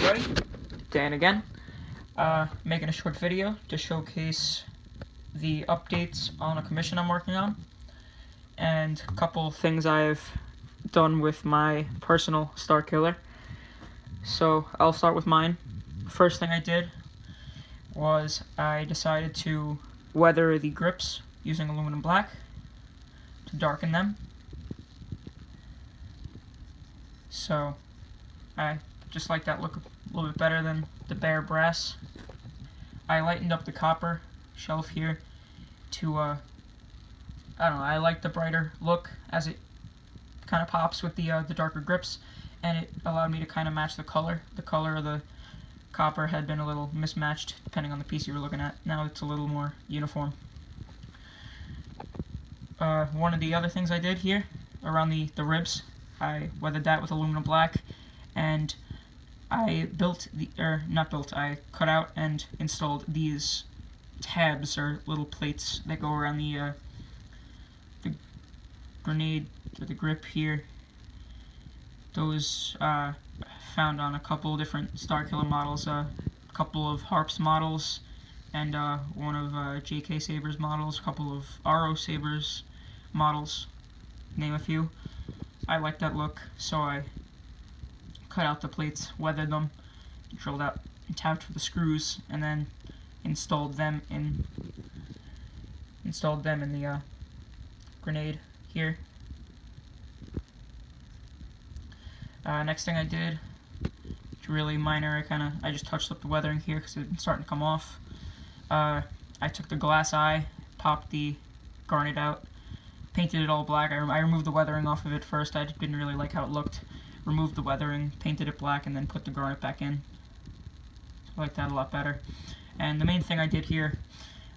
everybody, Dan again, making a short video to showcase the updates on a commission I'm working on, and a couple things I've done with my personal Starkiller. So I'll start with mine. First thing I did was I decided to weather the grips using aluminum black to darken them. So I just like that look a little bit better than the bare brass. I lightened up the copper shelf here to, I don't know, I like the brighter look as it kind of pops with the darker grips, and it allowed me to kind of match the color. The color of the copper had been a little mismatched depending on the piece you were looking at. Now it's a little more uniform. One of the other things I did here around the ribs, I weathered that with aluminum black, and I I cut out and installed these tabs, or little plates that go around the grenade, or the grip here. Those found on a couple different Starkiller models, a couple of Harps models, and one of JK Sabers models, a couple of RO Sabers models, name a few. I like that look, so I cut out the plates, weathered them, drilled out and tapped with the screws, and then installed them in the grenade here. Next thing I did, it's really minor. I just touched up the weathering here because it's starting to come off. I took the glass eye, popped the garnet out, painted it all black. I removed the weathering off of it first. I didn't really like how it looked. Removed the weathering, painted it black, and then put the garnet back in. I like that a lot better. And the main thing I did here,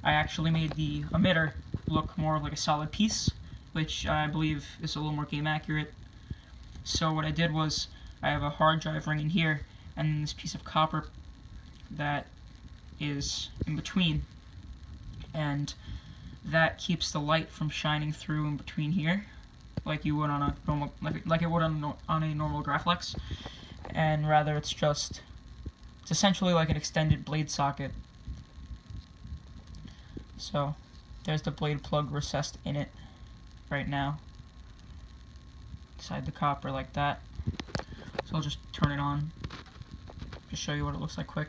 I actually made the emitter look more like a solid piece, which I believe is a little more game accurate. So what I did was, I have a hard drive ring in here, and this piece of copper that is in between, and that keeps the light from shining through in between here, like you would on a normal, like it would on a normal Graflex, and rather it's essentially like an extended blade socket. So there's the blade plug recessed in it right now, inside the copper like that. So I'll just turn it on, just show you what it looks like quick.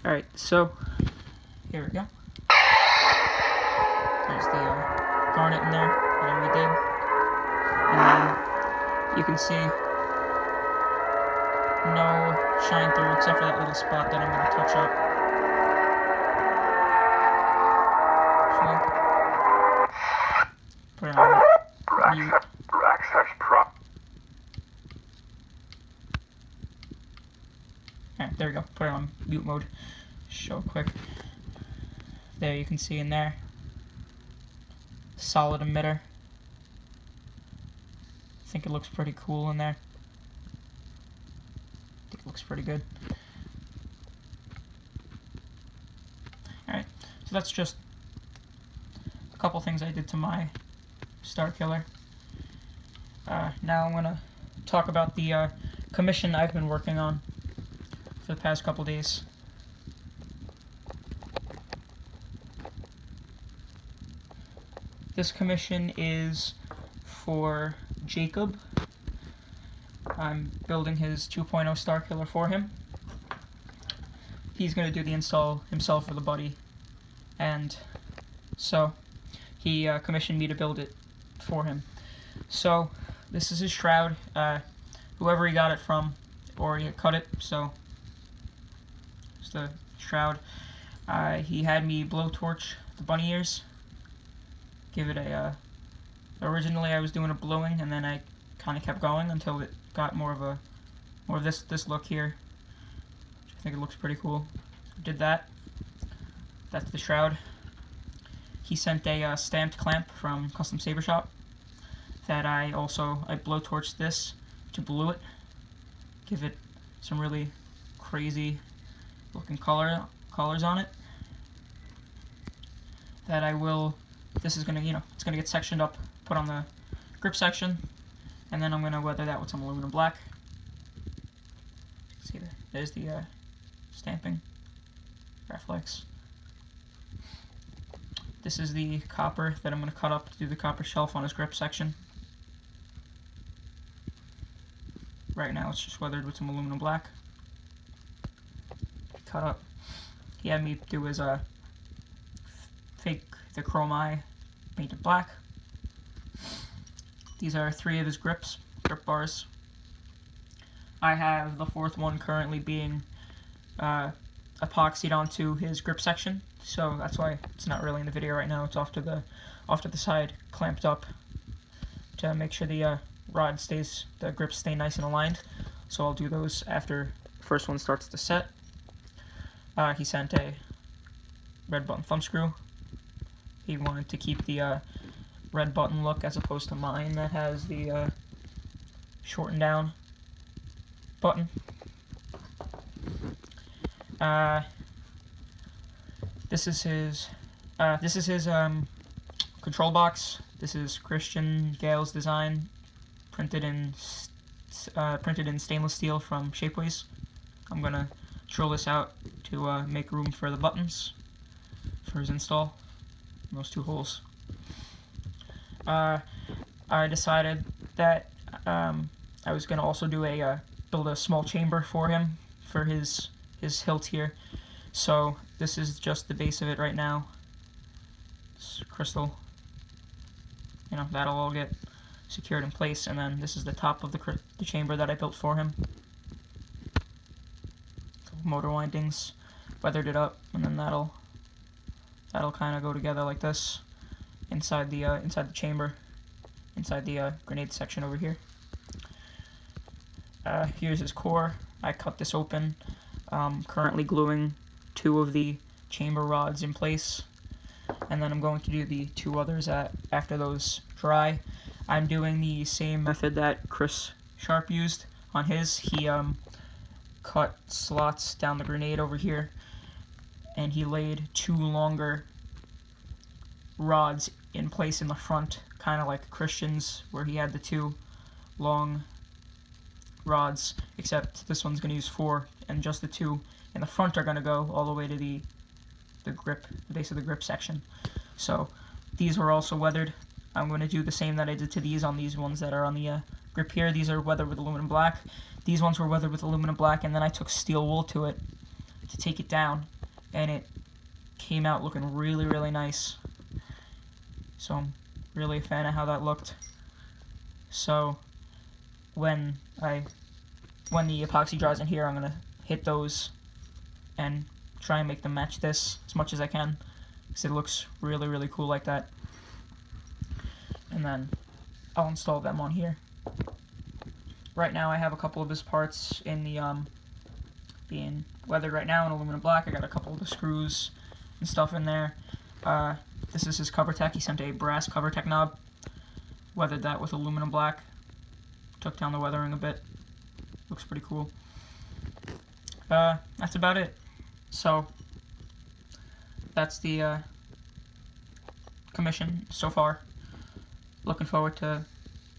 Alright, so here we go. There's the garnet in there, whatever we did. And then you can see no shine through except for that little spot that I'm going to touch up. So, put it on mute. Alright, there we go. Put it on mute mode. Show quick. There you can see in there. Solid emitter. I think it looks pretty cool in there. I think it looks pretty good. Alright, so that's just a couple things I did to my Starkiller. Now I'm going to talk about the commission I've been working on for the past couple days. This commission is for Jacob. I'm building his 2.0 Starkiller for him. He's going to do the install himself with a buddy, and so he commissioned me to build it for him. So this is his shroud. Whoever he got it from already cut it, so it's the shroud. He had me blowtorch the bunny ears. Give it a, originally I was doing a bluing, and then I kind of kept going until it got more of this look here. I think it looks pretty cool. Did that. That's the shroud. He sent a stamped clamp from Custom Saber Shop that I blowtorched this to blue it. Give it some really crazy looking colors on it. that I will, this is gonna, it's gonna get sectioned up, put on the grip section, and then I'm gonna weather that with some aluminum black. See, there's the stamping, reflex. This is the copper that I'm gonna cut up to do the copper shelf on his grip section. Right now it's just weathered with some aluminum black. Cut up. He had me do his fake the chrome eye painted black. These are 3 of his grip bars. I have the 4th one currently being epoxied onto his grip section, so that's why it's not really in the video right now. It's off to the side, clamped up to make sure the the grips stay nice and aligned. So I'll do those after the first one starts to set. He sent a red button thumb screw. He wanted to keep the red button look as opposed to mine that has the shortened down button. This is his control box. This is Christian Gale's design, printed in stainless steel from Shapeways. I'm gonna drill this out to make room for the buttons for his install. Those 2 holes. I decided that I was gonna also do build a small chamber for him for his hilt here. So this is just the base of it right now. It's crystal. That'll all get secured in place, and then this is the top of the chamber that I built for him. Motor windings, weathered it up, and then that'll kind of go together like this inside the chamber, inside the grenade section over here. Here's his core. I cut this open. Currently gluing 2 of the chamber rods in place, and then I'm going to do the 2 others after those dry. I'm doing the same method that Chris Sharp used on his. He cut slots down the grenade over here, and he laid 2 longer rods in place in the front, kind of like Christian's, where he had the 2 long rods, except this one's going to use 4, and just the 2 in the front are going to go all the way to the base of the grip section. So these were also weathered. I'm going to do the same that I did to these on these ones that are on the grip here. These are weathered with aluminum black. These ones were weathered with aluminum black, and then I took steel wool to it to take it down, and it came out looking really, really nice. So I'm really a fan of how that looked. So when the epoxy dries in here, I'm going to hit those and try and make them match this as much as I can, because it looks really, really cool like that. And then I'll install them on here. Right now I have a couple of his parts in the being weathered right now in aluminum black. I got a couple of the screws and stuff in there. This is his cover tech. He sent a brass cover tech knob. Weathered that with aluminum black. Took down the weathering a bit. Looks pretty cool. That's about it. So that's the commission so far. Looking forward to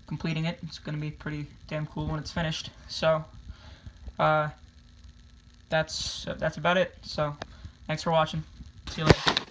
completing it. It's going to be pretty damn cool when it's finished. So that's about it. So thanks for watching. See you later.